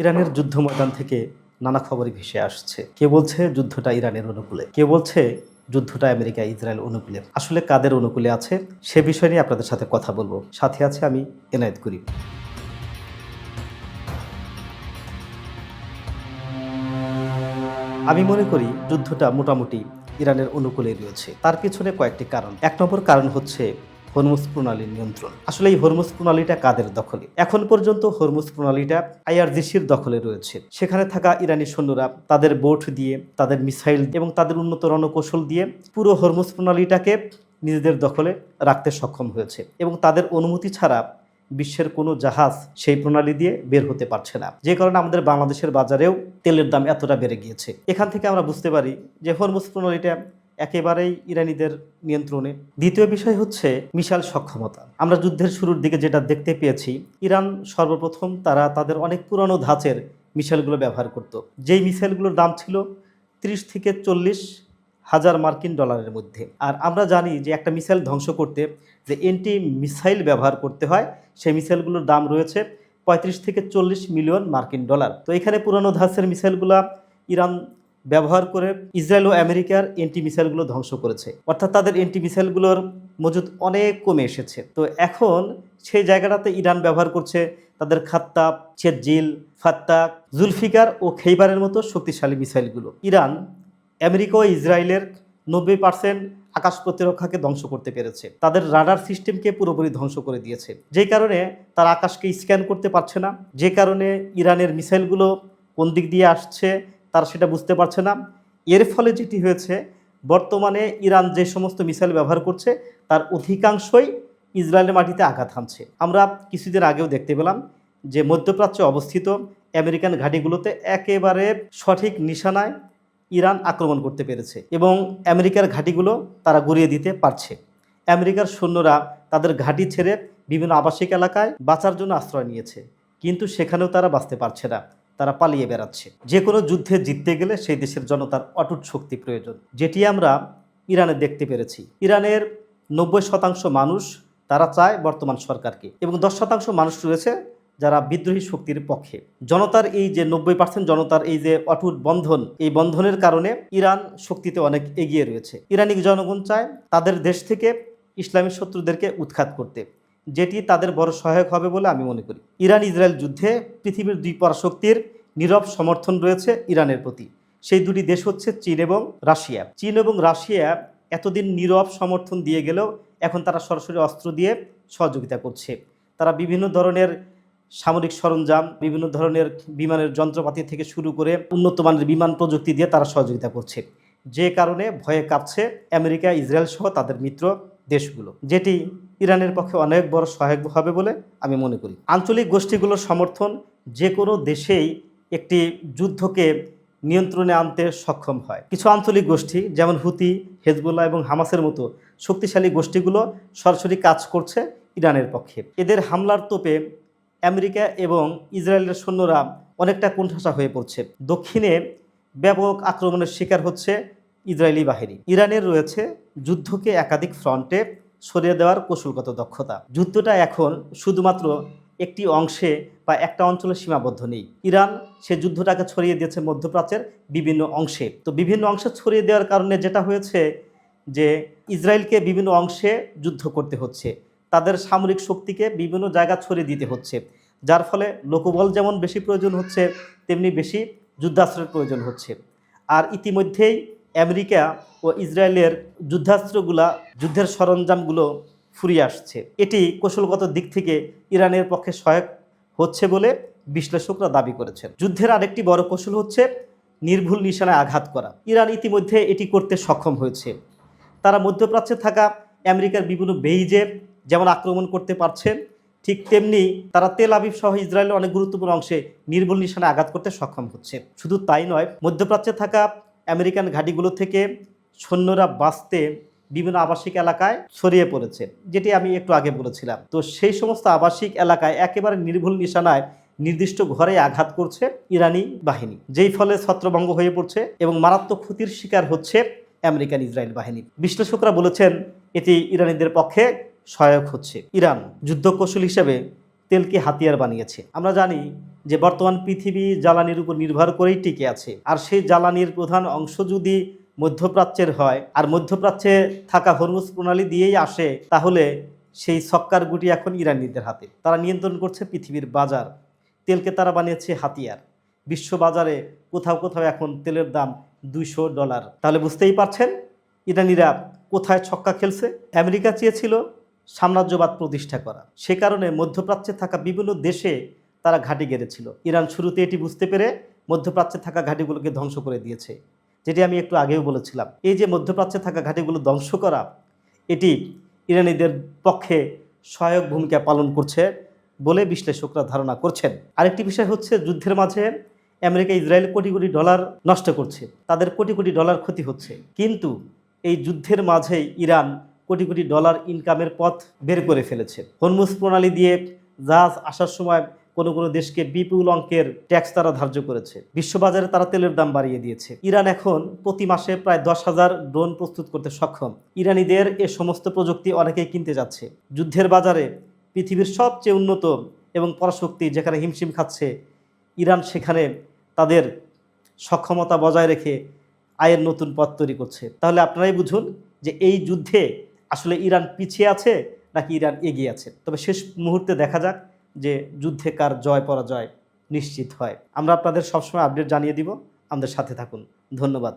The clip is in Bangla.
ইরানের যুদ্ধ ময়দান থেকে নানা খবরই ভেসে আসছে। কেউ বলছে যুদ্ধটা ইরানের অনুকূলে, কেউ বলছে যুদ্ধটা আমেরিকা ইসরায়েল অনুকূলে। আসলে কাদের অনুকূলে আছে সে বিষয় নিয়ে আপনাদের সাথে কথা বলবো। সাথে আছে আমি এনায়েত করিম। আমি মনে করি যুদ্ধটা মোটামুটি ইরানের অনুকূলে রয়েছে। তার পিছনে কয়েকটি কারণ। এক নম্বর কারণ হচ্ছে হরমুজ প্রণালীর নিয়ন্ত্রণ। আসলে এই হরমুজ প্রণালীটা কাদের দখলে? এখন পর্যন্ত হরমুজ প্রণালীটা আইআরজিসির দখলে রয়েছে। সেখানে থাকা ইরানি সৈন্যরা তাদের বোট দিয়ে, তাদের মিসাইল এবং তাদের উন্নত রণকৌশল দিয়ে পুরো হরমুজ প্রণালীটাকে নিজেদের দখলে রাখতে সক্ষম হয়েছে এবং তাদের অনুমতি ছাড়া বিশ্বের কোনো জাহাজ সেই প্রণালী দিয়ে বের হতে পারছে না, যে কারণে আমাদের বাংলাদেশের বাজারেও তেলের দাম এতটা বেড়ে গিয়েছে। এখান থেকে আমরা বুঝতে পারি যে হরমুজ প্রণালীটা একেবারেই ইরানিদের নিয়ন্ত্রণে। দ্বিতীয় বিষয় হচ্ছে মিসাইল সক্ষমতা। আমরা যুদ্ধের শুরুর দিকে যেটা দেখতে পেয়েছি, ইরান সর্বপ্রথম তারা তাদের অনেক পুরনো ধাঁচের মিসাইলগুলো ব্যবহার করত, যেই মিসাইলগুলোর দাম ছিল 30 থেকে 40 হাজার মার্কিন ডলারের মধ্যে। আর আমরা জানি যে একটা মিসাইল ধ্বংস করতে যে এন্টি মিসাইল ব্যবহার করতে হয়, সেই মিসাইলগুলোর দাম রয়েছে 35 থেকে 40 মিলিয়ন মার্কিন ডলার। তো এখানে পুরনো ধাঁচের মিসাইলগুলো ইরান ব্যবহার করে ইসরায়েল ও আমেরিকার এন্টি মিসাইলগুলো ধ্বংস করেছে, অর্থাৎ তাদের এন্টি মিসাইলগুলোর মজুদ অনেক কমে এসেছে। তো এখন সেই জায়গাটাতে ইরান ব্যবহার করছে তাদের খাত্তাব, চেজিল, ফাত্তাক, জুলফিকার ও খেইবারের মতো শক্তিশালী মিসাইলগুলো। ইরান আমেরিকা ও ইসরায়েলের 90% আকাশ প্রতিরক্ষাকে ধ্বংস করতে পেরেছে। তাদের রাডার সিস্টেমকে পুরোপুরি ধ্বংস করে দিয়েছে, যে কারণে তারা আকাশকে স্ক্যান করতে পারছে না, যে কারণে ইরানের মিসাইলগুলো কোন দিক দিয়ে আসছে তারা সেটা বুঝতে পারছে না। এর ফলে যেটি হয়েছে, বর্তমানে ইরান যে সমস্ত মিসাইল ব্যবহার করছে তার অধিকাংশই ইসরায়েলের মাটিতে আঘাত হানছে। আমরা কিছুদিন আগেও দেখতে পেলাম যে মধ্যপ্রাচ্যে অবস্থিত আমেরিকান ঘাঁটিগুলোতে একেবারে সঠিক নিশানায় ইরান আক্রমণ করতে পেরেছে এবং আমেরিকার ঘাঁটিগুলো তারা গুঁড়িয়ে দিতে পারছে। আমেরিকার সৈন্যরা তাদের ঘাঁটি ছেড়ে বিভিন্ন আবাসিক এলাকায় বাঁচার জন্য আশ্রয় নিয়েছে, কিন্তু সেখানেও তারা বাঁচতে পারছে না, তারা পালিয়ে বেড়াচ্ছে। যে কোনো যুদ্ধে জিততে গেলে সেই দেশের জনতার অটুট শক্তি প্রয়োজন, যেটি আমরা ইরানে দেখতে পেরেছি। ইরানের 90% মানুষ তারা চায় বর্তমান সরকারকে, এবং 10% মানুষ রয়েছে যারা বিদ্রোহী শক্তির পক্ষে। জনতার এই যে 90% জনতার এই যে অটুট বন্ধন, এই বন্ধনের কারণে ইরান শক্তিতে অনেক এগিয়ে রয়েছে। ইরানি জনগণ চায় তাদের দেশ থেকে ইসলামী শত্রুদেরকে উৎখাত করতে, যেটি তাদের বড় সহায়ক হবে বলে আমি মনে করি। ইরান ইসরায়েল যুদ্ধে পৃথিবীর দুই পরাশক্তির নীরব সমর্থন রয়েছে ইরানের প্রতি। সেই দুটি দেশ হচ্ছে চীন এবং রাশিয়া। চীন এবং রাশিয়া এতদিন নীরব সমর্থন দিয়ে গেলেও এখন তারা সরাসরি অস্ত্র দিয়ে সহযোগিতা করছে। তারা বিভিন্ন ধরনের সামরিক সরঞ্জাম, বিভিন্ন ধরনের বিমানের যন্ত্রপাতি থেকে শুরু করে উন্নত মানের বিমান প্রযুক্তি দিয়ে তারা সহযোগিতা করছে, যে কারণে ভয়ে কাঁপছে আমেরিকা, ইসরায়েল সহ তাদের মিত্র দেশগুলো, যেটি ইরানের পক্ষে অনেক বড় সহায়ক হবে বলে আমি মনে করি। আঞ্চলিক গোষ্ঠীগুলোর সমর্থন যে কোনো দেশেই একটি যুদ্ধকে নিয়ন্ত্রণে আনতে সক্ষম হয়। কিছু আঞ্চলিক গোষ্ঠী যেমন হুতি, হেজবুল্লাহ এবং হামাসের মতো শক্তিশালী গোষ্ঠীগুলো সরাসরি কাজ করছে ইরানের পক্ষে। এদের হামলার তোপে আমেরিকা এবং ইসরায়েলের সৈন্যরা অনেকটা কোণঠাসা হয়ে পড়ছে। দক্ষিণে ব্যাপক আক্রমণের শিকার হচ্ছে ইসরায়েলি বাহিনী। ইরানের রয়েছে যুদ্ধকে একাধিক ফ্রন্টে সরিয়ে দেওয়ার কৌশলগত দক্ষতা। যুদ্ধটা এখন শুধুমাত্র একটি অংশে বা একটা অঞ্চলে সীমাবদ্ধ নেই। ইরান সে যুদ্ধটাকে ছড়িয়ে দিয়েছে মধ্যপ্রাচ্যের বিভিন্ন অংশে। তো বিভিন্ন অংশে ছড়িয়ে দেওয়ার কারণে যেটা হয়েছে যে ইসরায়েলকে বিভিন্ন অংশে যুদ্ধ করতে হচ্ছে, তাদের সামরিক শক্তিকে বিভিন্ন জায়গা ছড়িয়ে দিতে হচ্ছে, যার ফলে লোকবল যেমন বেশি প্রয়োজন হচ্ছে, তেমনি বেশি যুদ্ধাস্ত্রের প্রয়োজন হচ্ছে। আর ইতিমধ্যেই আমেরিকা ও ইসরায়েলের যুদ্ধাস্ত্রগুলা, যুদ্ধের সরঞ্জামগুলো ফুরিয়ে আসছে। এটি কৌশলগত দিক থেকে ইরানের পক্ষে সহায়ক হচ্ছে বলে বিশ্লেষকরা দাবি করেছেন। যুদ্ধের আরেকটি বড় কৌশল হচ্ছে নির্ভুল নিশানায় আঘাত করা। ইরান ইতিমধ্যে এটি করতে সক্ষম হয়েছে। তারা মধ্যপ্রাচ্যে থাকা আমেরিকার বিভিন্ন বেইজে যেমন আক্রমণ করতে পারছে, ঠিক তেমনি তারা তেল আবিব সহ ইসরায়েলের অনেক গুরুত্বপূর্ণ অংশে নির্ভুল নিশানায় আঘাত করতে সক্ষম হচ্ছে। শুধু তাই নয়, মধ্যপ্রাচ্যে থাকা আমেরিকান ঘাঁটিগুলো থেকে সৈন্যরা বাঁচতে বিভিন্ন আবাসিক এলাকায় ছড়িয়ে পড়েছে, যেটি আমি একটু আগে বলেছিলাম। তো সেই সমস্ত আবাসিক এলাকায় একেবারে নির্ভুল নিশানায় নির্দিষ্ট ঘরে আঘাত করছে ইরানি বাহিনী, যেই ফলে ছত্রভঙ্গ হয়ে পড়ছে এবং মারাত্মক ক্ষতির শিকার হচ্ছে আমেরিকান ইসরায়েল বাহিনী। বিশ্লেষকরা বলেছেন এটি ইরানিদের পক্ষে সহায়ক হচ্ছে। ইরান যুদ্ধ কৌশল হিসেবে তেলকে হাতিয়ার বানিয়েছে। আমরা জানি যে বর্তমান পৃথিবী জ্বালানির উপর নির্ভর করেই টিকে আছে, আর সেই জ্বালানির প্রধান অংশ যদি মধ্যপ্রাচ্যের হয় আর মধ্যপ্রাচ্যে থাকা হরমুজ প্রণালী দিয়েই আসে, তাহলে সেই ছক্কার গুটি এখন ইরানিদের হাতে। তারা নিয়ন্ত্রণ করছে পৃথিবীর বাজার, তেলকে তারা বানিয়েছে হাতিয়ার। বিশ্ব বাজারে কোথাও কোথাও এখন তেলের দাম $200। তাহলে বুঝতেই পারছেন ইরানিরা কোথায় ছক্কা খেলছে। আমেরিকা চেয়েছিল সাম্রাজ্যবাদ প্রতিষ্ঠা করা, সে কারণে মধ্যপ্রাচ্যে থাকা বিভিন্ন দেশে তারা ঘাঁটি গেড়েছিল। ইরান শুরুতে এটি বুঝতে পেরে মধ্যপ্রাচ্যে থাকা ঘাঁটিগুলোকে ধ্বংস করে দিয়েছে, যেটি আমি একটু আগেও বলেছিলাম। এই যে মধ্যপ্রাচ্যে থাকা ঘাঁটিগুলো ধ্বংস করা, এটি ইরানিদের পক্ষে সহায়ক ভূমিকা পালন করছে বলে বিশ্লেষকরা ধারণা করছেন। আরেকটি বিষয় হচ্ছে, যুদ্ধের মাঝে America Israel crore crore dollar নষ্ট করছে, তাদের কোটি কোটি ডলার ক্ষতি হচ্ছে, কিন্তু এই যুদ্ধের মাঝেই ইরান কোটি কোটি ডলার ইনকামের পথ বের করে ফেলেছে। হরমুজ প্রণালী দিয়ে জাহাজ আসার সময় কোনো কোনো দেশকে বিপুল অঙ্কের ট্যাক্স তারা ধার্য করেছে। বিশ্ববাজারে তারা তেলের দাম বাড়িয়ে দিয়েছে। ইরান এখন প্রতি মাসে প্রায় 10,000 ড্রোন প্রস্তুত করতে সক্ষম। ইরানিদের এ সমস্ত প্রযুক্তি অনেকেই কিনতে যাচ্ছে। যুদ্ধের বাজারে পৃথিবীর সবচেয়ে উন্নত এবং পরাশক্তি যেখানে হিমশিম খাচ্ছে, ইরান সেখানে তাদের সক্ষমতা বজায় রেখে আয়ের নতুন পথ তৈরি করছে। তাহলে আপনারাই বুঝুন যে এই যুদ্ধে আসলে ইরান পিছিয়ে আছে নাকি ইরান এগিয়ে আছে। তবে শেষ মুহূর্তে দেখা যাক যে যুদ্ধে কার জয় পরাজয় নিশ্চিত হয়। আমরা আপনাদের সবসময় আপডেট জানিয়ে দিব। আমাদের সাথে থাকুন। ধন্যবাদ।